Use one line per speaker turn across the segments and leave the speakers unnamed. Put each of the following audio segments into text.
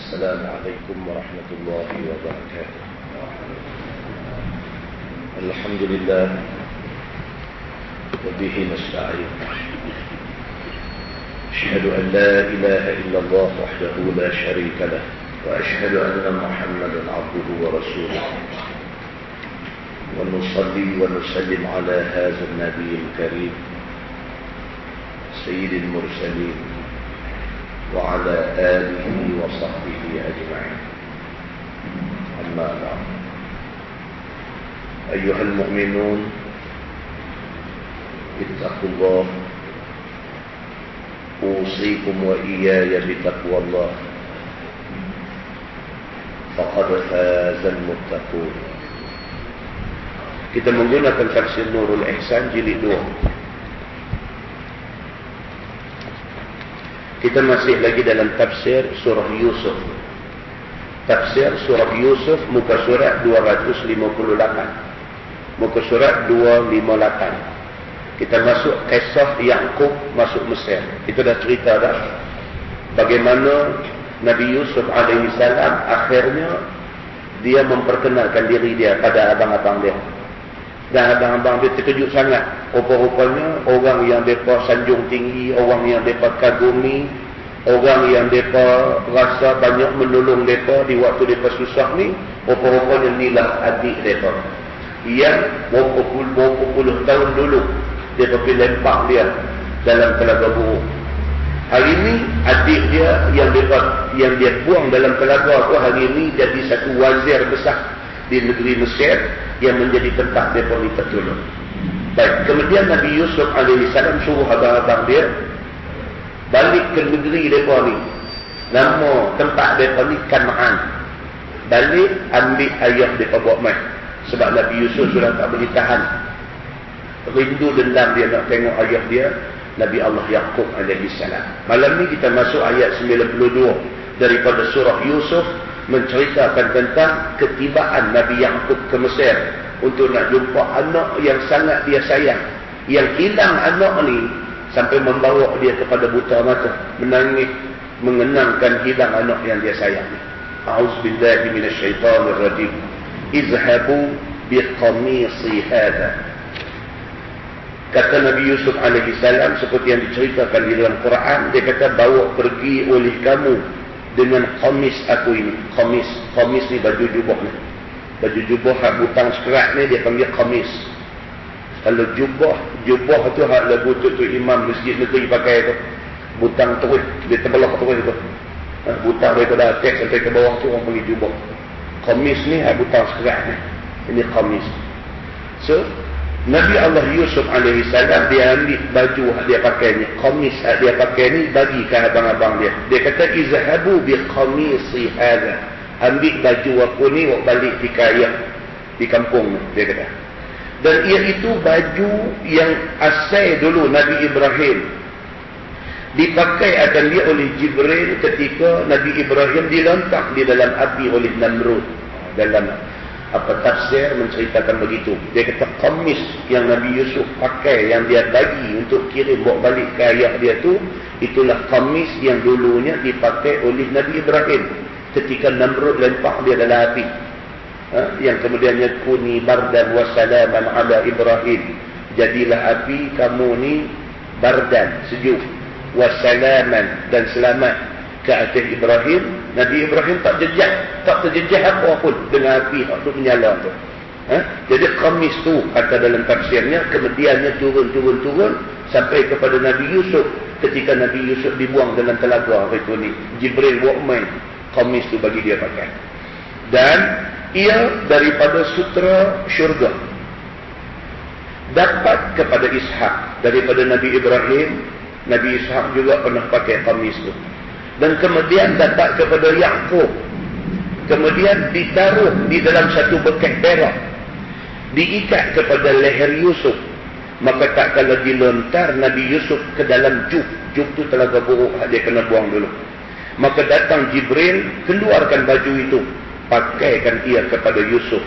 السلام عليكم ورحمة الله وبركاته. الحمد لله وبه نستعين. أشهد أن لا إله إلا الله وحده لا شريك له، وأشهد أن محمدا عبده ورسوله، ونصلي ونسلم على هذا النبي الكريم سيد المرسلين وعلى آله وصحبه أجمعين. أما بعد، أيها المؤمنون، اتقوا الله، أوصيكم وإياي بتقوى الله، فقد فاز المتقون. Kita menggunakan tafsir Nurul Ihsan jilid 2. Kita masih lagi dalam tafsir surah Yusuf. Tafsir surah Yusuf, muka surat 258. Muka surat 258. Kita masuk kisah Yaqub masuk Mesir. Itu dah cerita dah bagaimana Nabi Yusuf alaihi salam akhirnya dia memperkenalkan diri dia pada abang-abang dia. Dan abang-abang dia terkejut sangat. Rupa-rupanya orang yang mereka sanjung tinggi, orang yang mereka kagumi, orang yang mereka rasa banyak menolong mereka di waktu mereka susah ni, rupa-rupanya inilah adik mereka yang berapa puluh tahun dulu dia pergi lempak dia dalam telaga buruk. Hari ini adik dia yang dia buang dalam telaga tu, hari ini jadi satu wazir besar di negeri Mesir yang menjadi tempat mereka minta tolong. Baik, kemudian Nabi Yusuf alaihissalam suruh abang-abang dia balik ke negeri mereka ni. Nama tempat mereka ni Kan'an. Balik ambil ayah mereka bawa mai. Sebab Nabi Yusuf sudah tak boleh tahan. Rindu dendam dia nak tengok ayah dia, Nabi Allah Yaqub alaihissalam. Malam ni kita masuk ayat 92 daripada surah Yusuf, menceritakan tentang ketibaan Nabi Yaqub ke Mesir untuk nak jumpa anak yang sangat dia sayang, yang hilang anak ni sampai membawa dia kepada buta mata, menangis mengenangkan hilang anak yang dia sayang. A'udzubillahi minasyaitanir rajim. Izhabu biqamisi hadha. Kata Nabi Yusuf alaihi salam seperti yang diceritakan di dalam Quran, dia kata bawa pergi oleh kamu dengan khamis aku ini. Khamis ni baju jubah ni. Baju jubah hak butang sekerat ni dia panggil khamis. Kalau jubah tu hak lagu tu imam masjid negeri pakai tu. Butang terus, dia terbelah terus tu. Butang daripada atas sampai ke bawah tu orang panggil jubah. Khamis ni hak butang sekerat ni. Ini khamis. So, Nabi Allah Yusuf alaihi salam dia ambil baju dia pakai ni, khamis dia pakai ni, bagi ke abang-abang dia. Dia kata izhabu bi khamisi hadha. Ambil baju aku ni awak balik di kaya di kampung dia kata. Dan iaitu baju yang asal dulu Nabi Ibrahim dipakai akan dia oleh Jibril ketika Nabi Ibrahim dilantak di dalam api oleh Namrud. Dalam tafsir menceritakan begitu. Dia kata kamis yang Nabi Yusuf pakai, yang dia bagi untuk kirim bawa balik ke ayah dia tu, itulah kamis yang dulunya dipakai oleh Nabi Ibrahim ketika Namrud lempak dia dalam api. Yang kemudiannya kuni bardan wa salaman ala Ibrahim. Jadilah api kamu ni bardan, sejuk, wa salaman, dan selamat ke atas Ibrahim. Nabi Ibrahim tak terjejah apa pun dengan api itu menyala tu. Jadi khamis tu kata dalam tafsirnya, kemudiannya turun sampai kepada Nabi Yusuf. Ketika Nabi Yusuf dibuang dalam telaga hari tu ni, Jibril bawa main khamis tu bagi dia pakai. Dan ia daripada sutra syurga, dapat kepada Ishak daripada Nabi Ibrahim. Nabi Ishak juga pernah pakai khamis tu. Dan kemudian dapat kepada Yaqub. Kemudian ditaruh di dalam satu bekas perak, diikat kepada leher Yusuf. Maka tak kala dilontar Nabi Yusuf ke dalam jub tu telaga buruk, dia kena buang dulu. Maka datang Jibril, keluarkan baju itu, pakaikan ia kepada Yusuf.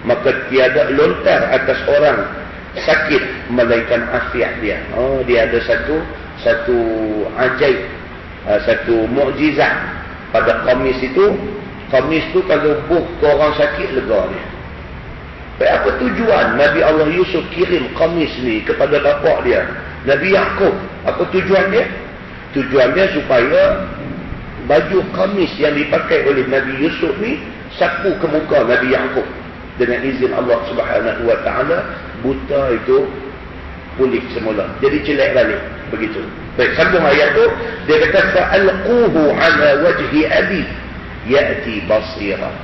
Maka tiada lontar atas orang sakit melainkan afiat dia. Dia ada satu ajaib, satu mukjizat pada kamis tu kalau buh ke orang sakit, lega dia. Baik, apa tujuan Nabi Allah Yusuf kirim kamis ni kepada bapak dia, Nabi Yaqub? Apa tujuan dia? Tujuan dia supaya baju kamis yang dipakai oleh Nabi Yusuf ni sapu ke muka Nabi Yaqub. Dengan izin Allah Subhanahu wa ta'ala, buta itu pulih semula. Jadi celak balik. Begitu. Baik, sambung ayat tu. Dia kata, fa'alquhu ala wajhi abi ya'ti basira.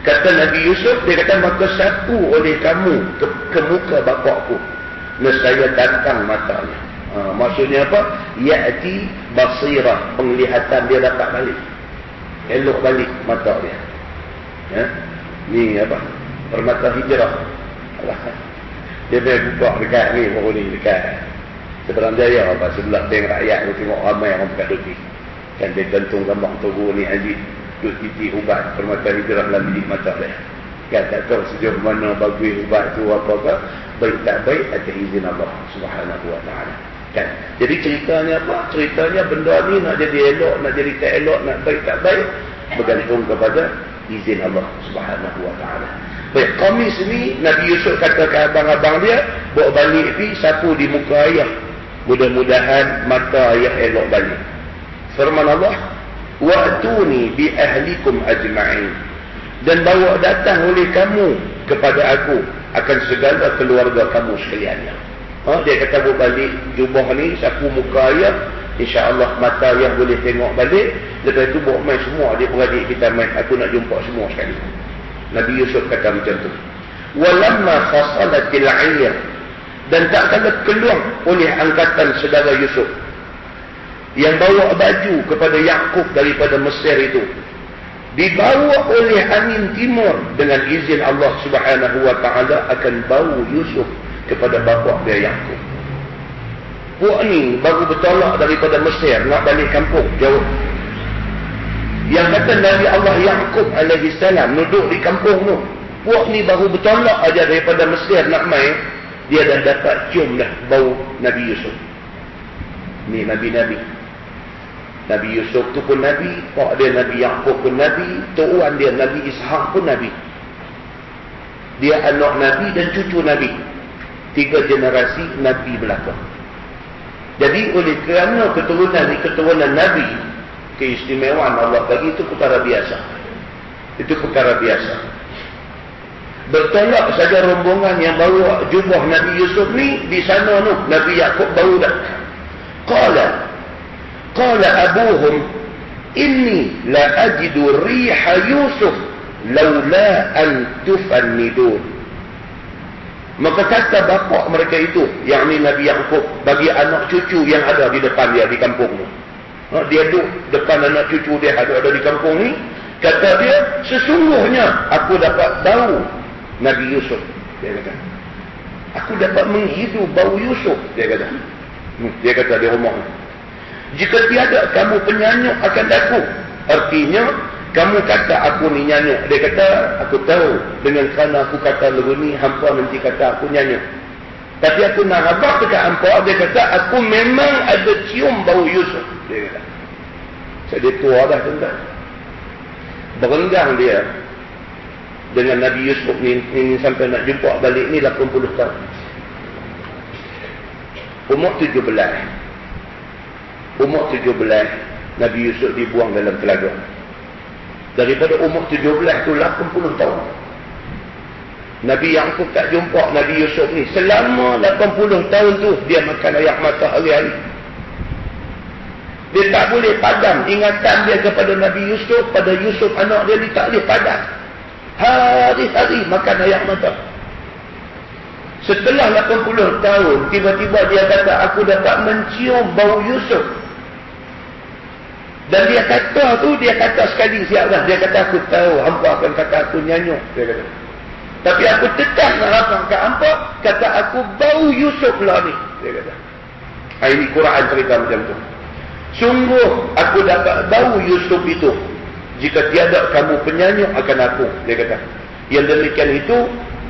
Kata Nabi Yusuf, dia kata, maka sapu oleh kamu ke muka bapakku, nescaya datang matanya. Maksudnya apa? Ya'ti basira. Penglihatan dia dapat balik. Elok balik mata dia. Ya? Ni apa? Permata hijrah. Dia buka dekat ni, baru ni dekat Seberang Jaya apa, sebelah bank rakyat tu, tengok ramai orang pakai duit. Kan dia gantung gambar turun ni Haji duduk titik ubat permata hijrah dalam bilik mata dia. Kan tak tahu sejauh mana bagus ubat tu apa ke, baik tak baik atas izin Allah Subhanahu wa ta'ala. Kan? Jadi ceritanya apa? Ceritanya benda ni nak jadi elok, nak jadi tak elok, nak baik tak baik, bergantung kepada izin Allah Subhanahu wa ta'ala. Baik, kamis ni Nabi Yusuf kata ke abang-abang dia, bawa balik pi, sapu di muka ayah. Mudah-mudahan mata ayah elok balik. Firman Allah, wa'tuni bi ahlikum ajma'in. Dan bawa datang oleh kamu kepada aku akan segala keluarga kamu sekaliannya. Dia kata bawa balik jubah ni, sapu muka ayah, InsyaAllah mata ayah boleh tengok balik. Lepas itu bawa main semua, dia beradik kita main, aku nak jumpa semua sekali. Nabi Yusuf kata macam tu. Walamma fasalatil 'ayr, dan tak kala keluar oleh angkatan saudara Yusuf yang bawa baju kepada Yaqub daripada Mesir itu, dibawa oleh angin timur dengan izin Allah Subhanahu wa ta'ala, akan bawa Yusuf kepada bapa dia Yaqub. Puak ni baru bertolak daripada Mesir, nak balik kampung jauh. Yang kata Nabi Allah Yaqub alaihi salam duduk di kampung tu. Puak ni baru bertolak aja daripada Mesir nak main, dia dah dapat cium dah bau Nabi Yusuf. Ni Nabi-Nabi. Nabi Yusuf tu pun Nabi, pak dia Nabi Yaqub pun Nabi, tuan dia Nabi Ishaq pun Nabi. Dia anak Nabi dan cucu Nabi. 3 generasi Nabi belakang. Jadi oleh kerana keturunan Nabi, keistimewaan Allah bagi itu perkara biasa. Itu perkara biasa. Bertolak saja rombongan yang bawa jubah Nabi Yusuf ni di sana tu, Nabi Yaqub baru dah. Qala abuhum inni la ajidu riha Yusuf laula an tufannidun. Maka kata bapa mereka itu, yakni Nabi Yaqub, bagi anak cucu yang ada di depan dia di kampung ni. Dia duduk depan anak cucu dia ada di kampung ni. Kata dia, sesungguhnya aku dapat bau Nabi Yusuf. Dia kata, aku dapat menghidu bau Yusuf. Dia kata. Dia kata di rumah. Jika tiada kamu penyanyuk akan aku. Artinya, kamu kata aku ni nyanyuk. Dia kata, aku tahu. Dengan kerana aku kata lagu ni, hampa nanti kata aku nyanyuk. Tapi aku nak habak dekat hampa. Dia kata, aku memang ada cium bau Yusuf. Dia kata. So, dia tua dah tuan-tuan. Berenggang dia dengan Nabi Yusuf ni sampai nak jumpa balik ni 80 tahun. Umur 17 Nabi Yusuf dibuang dalam telaga. Daripada umur 17 tu 80 tahun Nabi Yaqub tak jumpa Nabi Yusuf ni. Selama 80 tahun tu dia makan air mata hari-hari. Dia tak boleh padam ingatan dia kepada Nabi Yusuf, pada Yusuf anak dia ni tak boleh padam. Hari-hari makan air mata. Setelah 80 tahun, tiba-tiba dia kata, aku dapat mencium bau Yusuf. Dan dia kata sekali siaplah. Dia kata, aku tahu hampa akan kata aku nyanyuk. Dia kata. Tapi aku tetap nak rapang kat hampa, kata aku bau Yusuf lah ni. Dia kata. Ini Quran cerita macam tu. Sungguh aku dapat bau Yusuf itu. Jika tiada kamu penyanyuk akan aku. Dia kata. Yang demikian itu,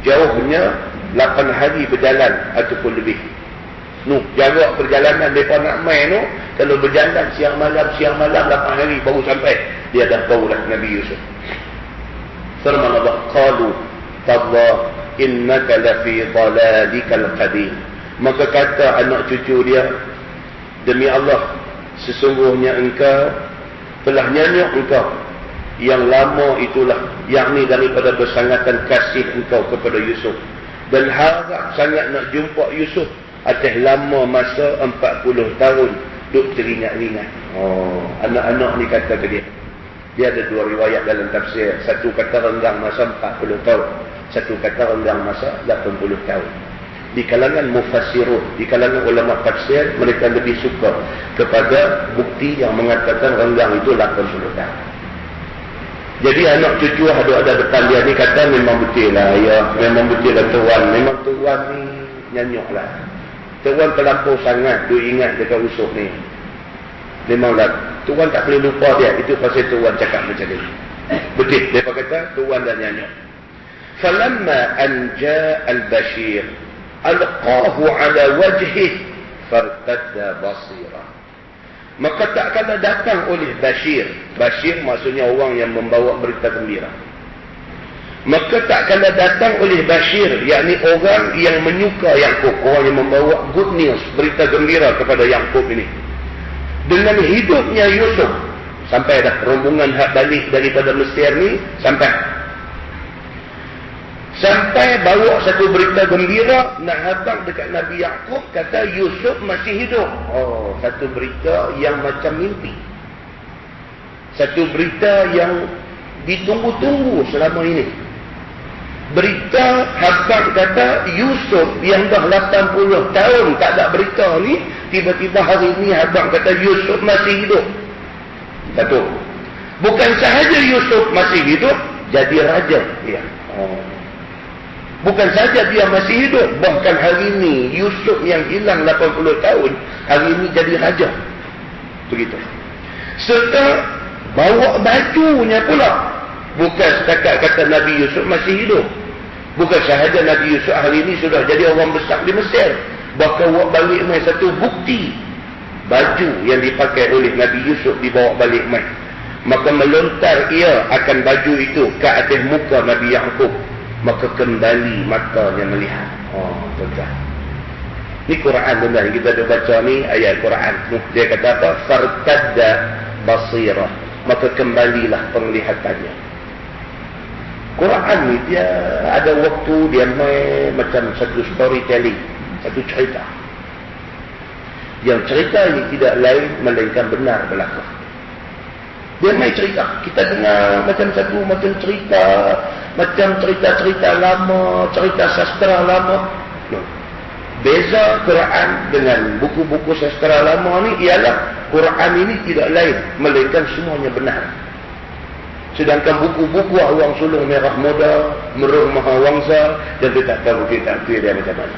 jauhnya 8 hari berjalan ataupun lebih. jaga perjalanan mereka nak main tu. Kalau berjalan siang malam 8 hari baru sampai. Dia dah tahu dah Nabi Yusuf. Firman Allah, qalu tallah innaka lafi dhalalikal qadim. Maka kata anak cucu dia, demi Allah, sesungguhnya engkau telah nyanyuk engkau yang lama itulah, yakni daripada bersangatan kasih engkau kepada Yusuf, dan harap sangat nak jumpa Yusuf atas lama masa 40 tahun duk teringat-ingat. Anak-anak ni kata ke dia. Dia ada dua riwayat dalam tafsir. Satu kata renggang masa 40 tahun, satu kata renggang masa 80 tahun. Di kalangan mufassirun, di kalangan ulama tafsir, mereka lebih suka kepada bukti yang mengatakan renggang itu 80 tahun. Jadi anak cucu ada bertanya ni kata memang betul lah ya, memang betul lah tuan, memang tuan ni nyanyuk lah. Tuan terlampau sangat dia ingat dekat Yusuf ni. Memanglah tuan tak boleh lupa dia, itu pasal tuan cakap macam ni. Betul, dia kata tuan dah nyanyuk. Falamma an jaa al-bashir alqahu ala wajhihi fartadda basira. Maka tak kala datang oleh Bashir. Bashir maksudnya orang yang membawa berita gembira. Maka tak kala datang oleh Bashir, yakni orang yang menyuka Yaqub, orang yang membawa good news, berita gembira kepada Yaqub ini. Dengan hidupnya Yusuf, sampai dah rombongan hak balik daripada Mesir ni, sampai bawa satu berita gembira nak hantar dekat Nabi Yaqub, kata Yusuf masih hidup. Satu berita yang macam mimpi. Satu berita yang ditunggu-tunggu selama ini. Berita hantar kata Yusuf yang dah 80 tahun tak ada berita ni, tiba-tiba hari ini hantar kata Yusuf masih hidup. Satu. Bukan sahaja Yusuf masih hidup, jadi raja dia. Bukan saja dia masih hidup, bahkan hari ini Yusuf yang hilang 80 tahun, hari ini jadi raja. Begitu. Serta bawa bajunya pula. Bukan setakat kata Nabi Yusuf masih hidup. Bukan sahaja Nabi Yusuf hari ini sudah jadi orang besar di Mesir. Bahkan bawa balik mai satu bukti. Baju yang dipakai oleh Nabi Yusuf dibawa balik mai. Maka melontar ia akan baju itu ke atas muka Nabi Yaqub. Maka kembali matanya melihat. Tuan-tuan. Ini Quran, tuan-tuan. Kita ada baca ni ayat Quran. Dia kata apa? Fartadda basirah. Maka kembalilah penglihatannya. Quran ni dia ada waktu dia main macam satu storytelling, satu cerita. Yang cerita ini tidak lain melainkan benar berlaku. Dia main cerita. Kita dengar macam cerita lama, cerita sastra lama. Beza Quran dengan buku-buku sastra lama ni ialah Quran ini tidak lain melainkan semuanya benar. Sedangkan buku-buku Awang Sulung Merah Muda, Merung Mahawangsa, dan dia tak tahu dia macam mana.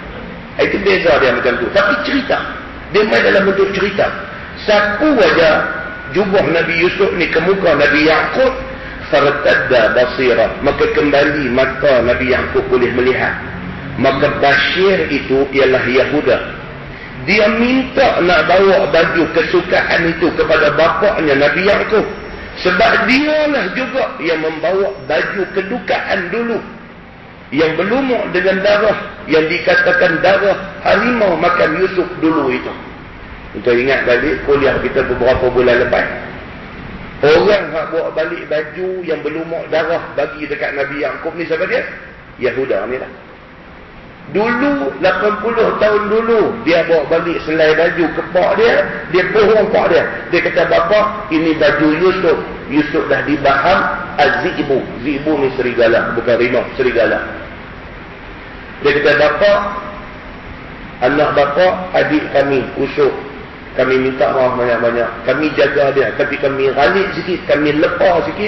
Itu beza dia macam tu. Tapi cerita. Dia main dalam bentuk cerita. Sapu aja jubah Nabi Yusuf ni ke muka Nabi Yaqub, fartadda basira. Maka kembali mata Nabi Yaqub boleh melihat. Maka Bashir itu ialah Yahuda. Dia minta nak bawa baju kesukaan itu kepada bapaknya Nabi Yaqub. Sebab dialah juga yang membawa baju kedukaan dulu. Yang berlumur dengan darah. Yang dikatakan darah harimau makan Yusuf dulu itu. Kita ingat balik kuliah kita beberapa bulan lepas. Orang yang bawa balik baju yang berlumur darah bagi dekat Nabi Yaqub ni siapa dia? Yahuda ni lah. Dulu 80 tahun dulu dia bawa balik selai baju ke pak dia bohong pak dia. Dia kata bapa ini baju Yusuf. Yusuf dah dibaham az-zi'bu. Zi'bu ni serigala, bukan rimau, serigala. Dia kata bapa, anak bapa adik kami Yusuf. Kami minta maaf banyak-banyak. Kami jaga dia, tapi kami ralik sikit, kami lepas sikit.